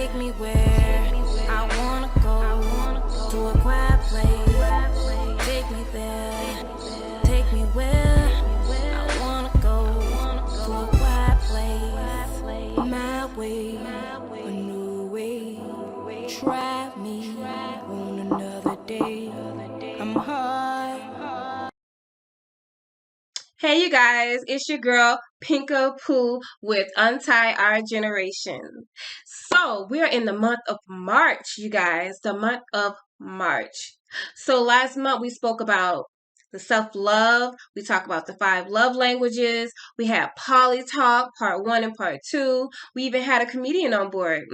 Take me where I wanna go, to a quiet place. Take me there, take me where I wanna go, to a quiet place. My way, a new way. Try me on another day. I'm high. Hey you guys, it's your girl Pinkah Pooh with Untie Our Generation. So we are in the month of March, you guys, the month of March. So last month we spoke about the self-love. We talked about the 5 love languages. We had Poly Talk, part 1 and part 2. We even had a comedian on board.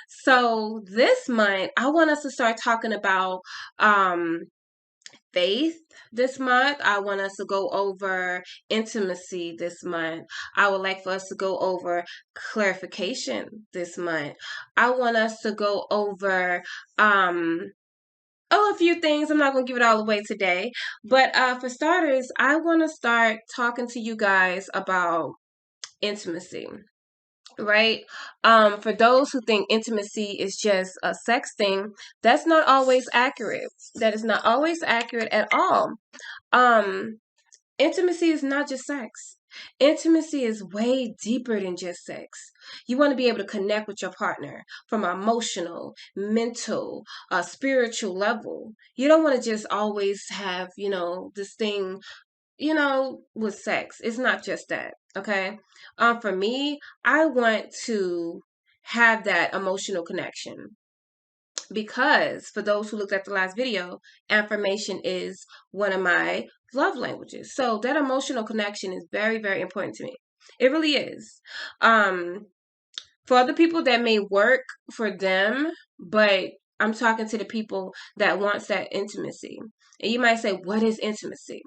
So this month, I want us to start talking about faith this month. I want us to go over intimacy this month. I would like for us to go over clarification this month. I want us to go over a few things. I'm not going to give it all away today, but for starters, I want to start talking to you guys about intimacy. Right? For those who think intimacy is just a sex thing, that's not always accurate. That is not always accurate at all. Intimacy is not just sex. Intimacy is way deeper than just sex. You want to be able to connect with your partner from an emotional, mental, spiritual level. You don't want to just always have, this thing with sex. It's not just that, okay? For me, I want to have that emotional connection because for those who looked at the last video, affirmation is one of my love languages. So that emotional connection is very, very important to me. It really is. For other people that may work for them, but I'm talking to the people that wants that intimacy. And you might say, what is intimacy?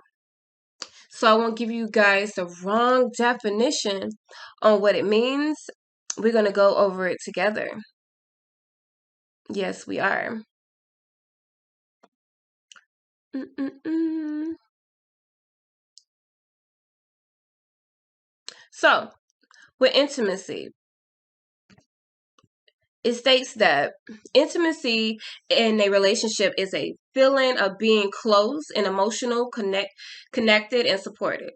So I won't give you guys the wrong definition on what it means. We're going to go over it together. Yes, we are. So, with intimacy, it states that intimacy in a relationship is a feeling of being close and emotional, connected, and supported.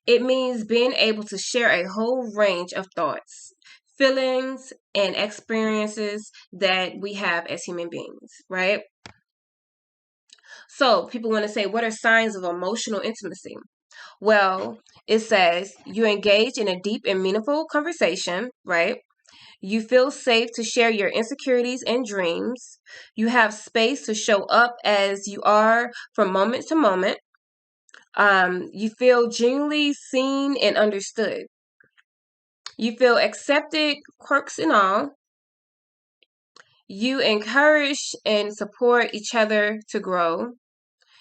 It means being able to share a whole range of thoughts, feelings, and experiences that we have as human beings, right? So people want to say, what are signs of emotional intimacy? Well, it says you engage in a deep and meaningful conversation, right? You feel safe to share your insecurities and dreams. You have space to show up as you are from moment to moment. You feel genuinely seen and understood. You feel accepted, quirks and all. You encourage and support each other to grow.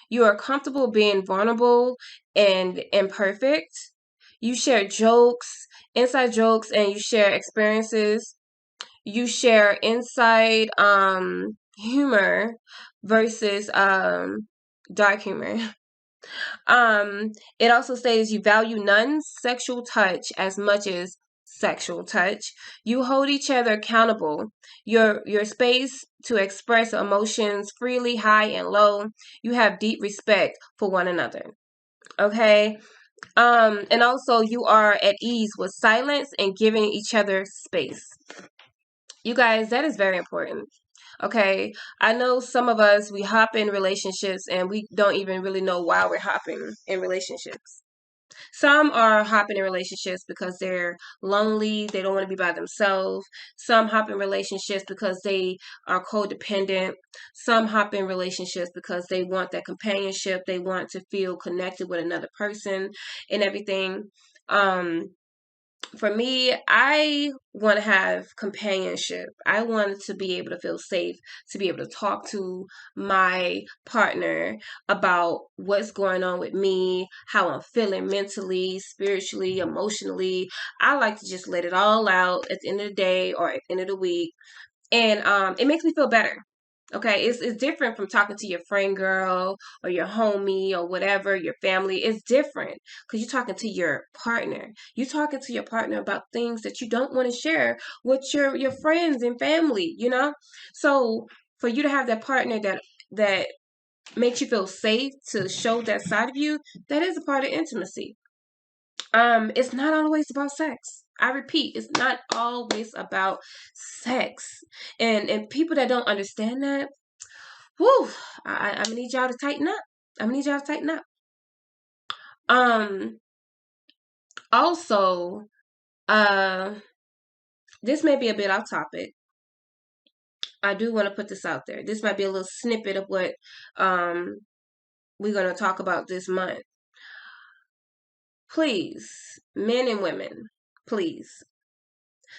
You are comfortable being vulnerable and imperfect. You share jokes, inside jokes, and you share experiences. You share inside humor versus dark humor. It also says you value non-sexual touch as much as sexual touch. You hold each other accountable. Your space to express emotions freely, high and low. You have deep respect for one another. Okay? And also you are at ease with silence and giving each other space. You guys, that is very important. Okay, I know some of us, we hop in relationships and we don't even really know why we're hopping in relationships. Some are hopping in relationships because they're lonely, they don't want to be by themselves. Some hop in relationships because they are codependent. Some hop in relationships because they want that companionship, they want to feel connected with another person and everything. For me, I want to have companionship. I want to be able to feel safe, to be able to talk to my partner about what's going on with me, how I'm feeling mentally, spiritually, emotionally. I like to just let it all out at the end of the day or at the end of the week. And it makes me feel better. Okay, it's different from talking to your friend girl or your homie or whatever, your family. It's different because you're talking to your partner. You're talking to your partner about things that you don't want to share with your friends and family, you know? So for you to have that partner that makes you feel safe to show that side of you, that is a part of intimacy. It's not always about sex. I repeat, it's not always about sex. And people that don't understand that, whew, I'm gonna need y'all to tighten up. I'm gonna need y'all to tighten up. Um, also, uh, this may be a bit off topic. I do want to put this out there. This might be a little snippet of what um we're gonna talk about this month. Please, men and women, please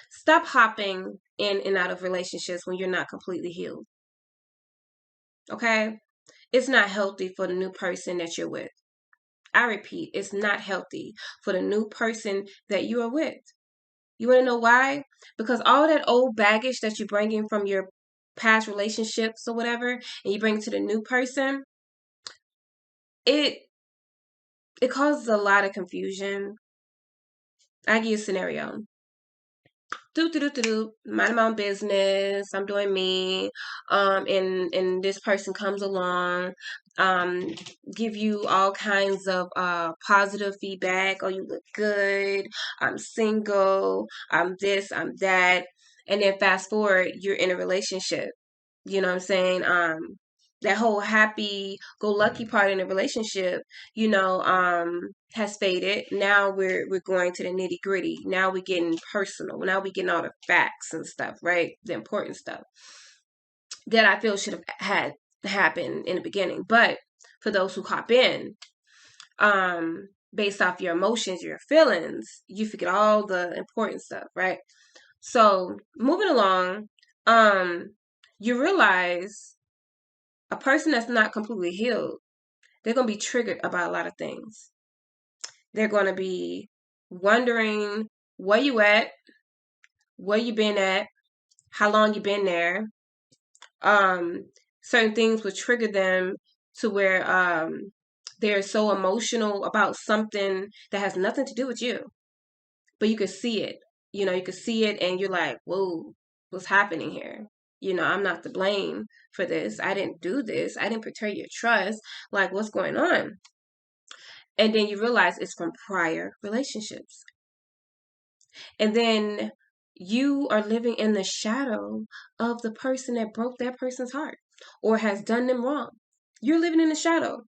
stop hopping in and out of relationships when you're not completely healed. Okay? It's not healthy for the new person that you're with. I repeat, it's not healthy for the new person that you are with. You want to know why? Because all that old baggage that you bring in from your past relationships or whatever, and you bring it to the new person, it it causes a lot of confusion. I give you a scenario. Mind my own business. I'm doing me. And this person comes along, um, give you all kinds of positive feedback. Oh, you look good. I'm single. I'm this. I'm that. And then fast forward, you're in a relationship. You know what I'm saying? That whole happy go lucky part in a relationship, has faded. Now we're going to the nitty gritty. Now we're getting personal. Now we're getting all the facts and stuff, right? The important stuff that I feel should have had happened in the beginning. But for those who hop in, based off your emotions, your feelings, you forget all the important stuff, right? So moving along, you realize a person that's not completely healed, they're going to be triggered about a lot of things. They're going to be wondering where you at, where you been at, how long you been there. Certain things will trigger them to where they're so emotional about something that has nothing to do with you, but you could see it. You could see it, and you're like, "Whoa, what's happening here?" I'm not to blame for this. I didn't do this. I didn't betray your trust. Like, what's going on? And then you realize it's from prior relationships. And then you are living in the shadow of the person that broke that person's heart or has done them wrong. You're living in the shadow.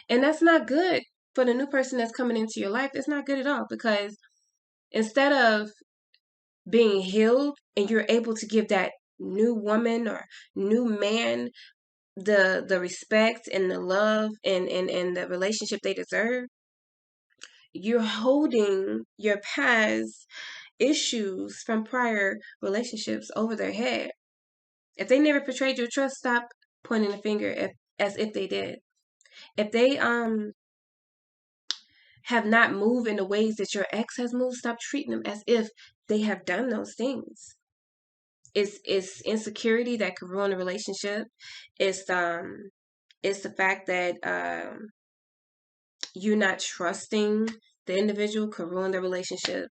And that's not good for the new person that's coming into your life. It's not good at all, because instead of being healed and you're able to give that new woman or new man the respect and the love and the relationship they deserve, you're holding your past issues from prior relationships over their head. If they never betrayed your trust, stop pointing the finger as if they did. If they have not moved in the ways that your ex has moved, stop treating them as if they have done those things. It's insecurity that could ruin a relationship. It's the fact that you're not trusting the individual could ruin the relationship.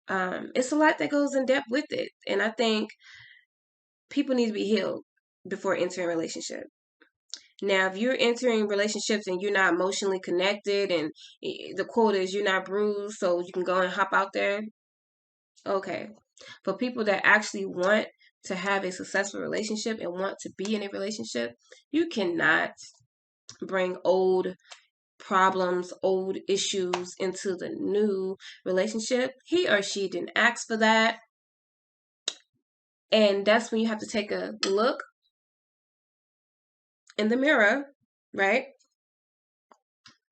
It's a lot that goes in depth with it, and I think people need to be healed before entering a relationship. Now, if you're entering relationships and you're not emotionally connected, and the quote is you're not bruised, so you can go and hop out there, okay. For people that actually want to have a successful relationship and want to be in a relationship, you cannot bring old problems, old issues into the new relationship. He or she didn't ask for that. And that's when you have to take a look in the mirror, right?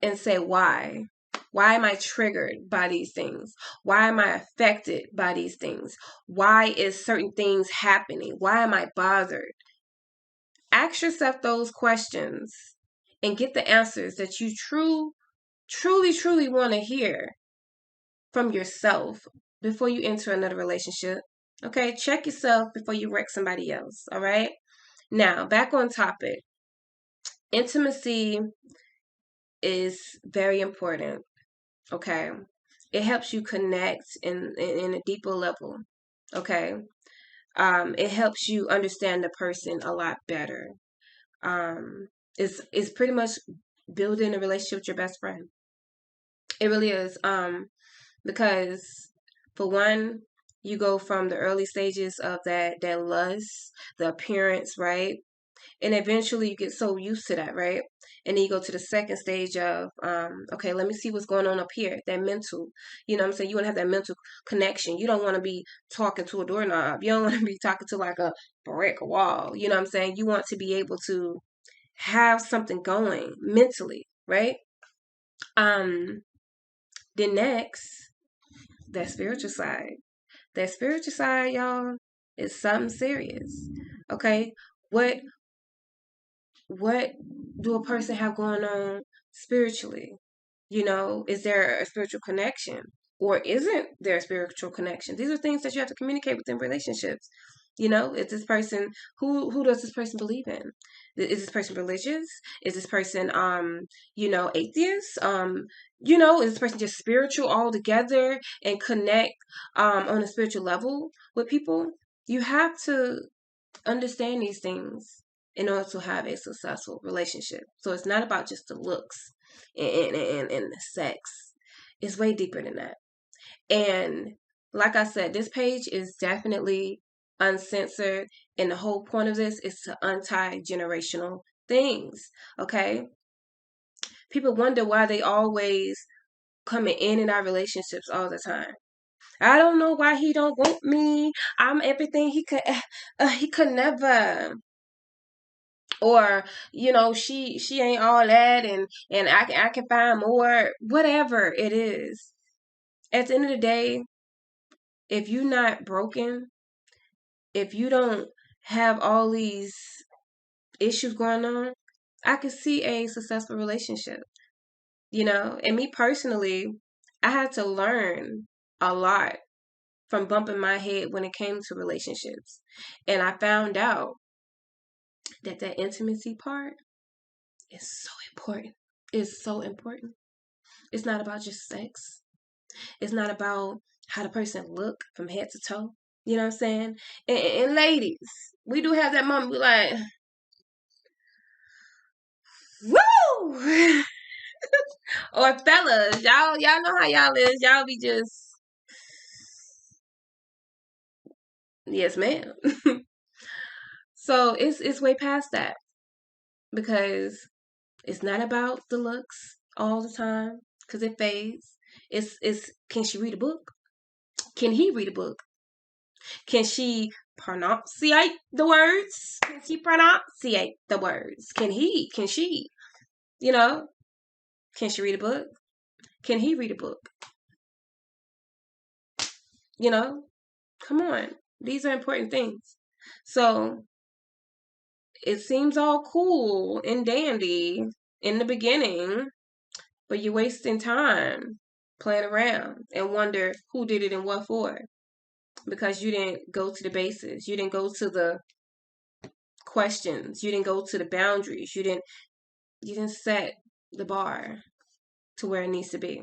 And say, why? Why am I triggered by these things? Why am I affected by these things? Why is certain things happening? Why am I bothered? Ask yourself those questions and get the answers that you truly want to hear from yourself before you enter another relationship. Okay, check yourself before you wreck somebody else. All right. Now, back on topic. Intimacy is very important, okay? It helps you connect in a deeper level, okay? It helps you understand the person a lot better. It's pretty much building a relationship with your best friend. It really is. Because for one, you go from the early stages of that lust, the appearance, right? And eventually you get so used to that, right? And then you go to the second stage of, okay, let me see what's going on up here, that mental, you know what I'm saying? You want to have that mental connection. You don't want to be talking to a doorknob. You don't want to be talking to like a brick wall. You know what I'm saying? You want to be able to have something going mentally, right? Then next, that spiritual side. That spiritual side, y'all, is something serious. Okay? What do a person have going on spiritually? You know, is there a spiritual connection? Or isn't there a spiritual connection? These are things that you have to communicate within relationships. You know, is this person who does this person believe in? Is this person religious? Is this person atheist? Is this person just spiritual altogether and connect on a spiritual level with people? You have to understand these things in order to have a successful relationship. So it's not about just the looks and the sex. It's way deeper than that. And like I said, this page is definitely uncensored, and the whole point of this is to untie generational things. Okay? People wonder why they always coming in and out relationships all the time. I don't know why he don't want me. I'm everything he could. He could never. Or she ain't all that, and I can find more. Whatever it is. At the end of the day, if you're not broken, if you don't have all these issues going on, I could see a successful relationship. And me personally, I had to learn a lot from bumping my head when it came to relationships. And I found out that intimacy part is so important. It's so important. It's not about just sex. It's not about how the person look from head to toe. You know what I'm saying? And ladies, we do have that moment. We like, woo! Or fellas, y'all know how y'all is. Y'all be just, yes, ma'am. So it's way past that, because it's not about the looks all the time, because it fades. It's can she read a book? Can he read a book? Can she pronunciate the words? Can she pronunciate the words? Can he? Can she? Can she read a book? Can he read a book? Come on. These are important things. So it seems all cool and dandy in the beginning, but you're wasting time playing around and wonder who did it and what for, because you didn't go to the bases. You didn't go to the questions. You didn't go to the boundaries. You didn't set the bar to where it needs to be.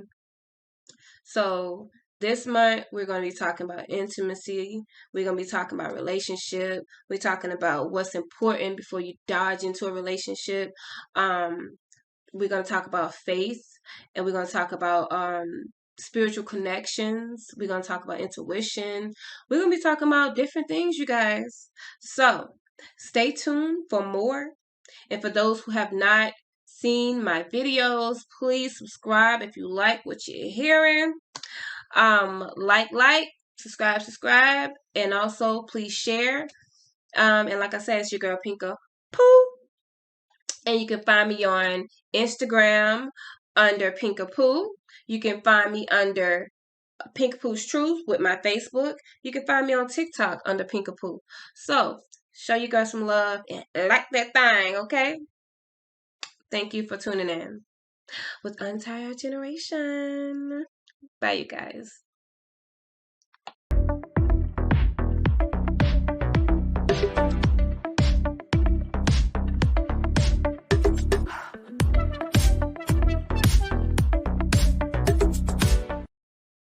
So this month, we're going to be talking about intimacy. We're going to be talking about relationship. We're talking about what's important before you dodge into a relationship. We're going to talk about faith, and we're going to talk about spiritual connections. We're going to talk about intuition. We're going to be talking about different things, you guys. So stay tuned for more. And for those who have not seen my videos, please subscribe if you like what you're hearing. Like, subscribe, and also please share. And like I said, it's your girl Pinkah Pooh, and you can find me on Instagram under Pinkah Pooh. You can find me under Pinkah Pooh's Truth with my Facebook. You can find me on TikTok under Pinkah Pooh. So show you guys some love and like that thing, okay? Thank you for tuning in with Untied Generation. Bye, you guys.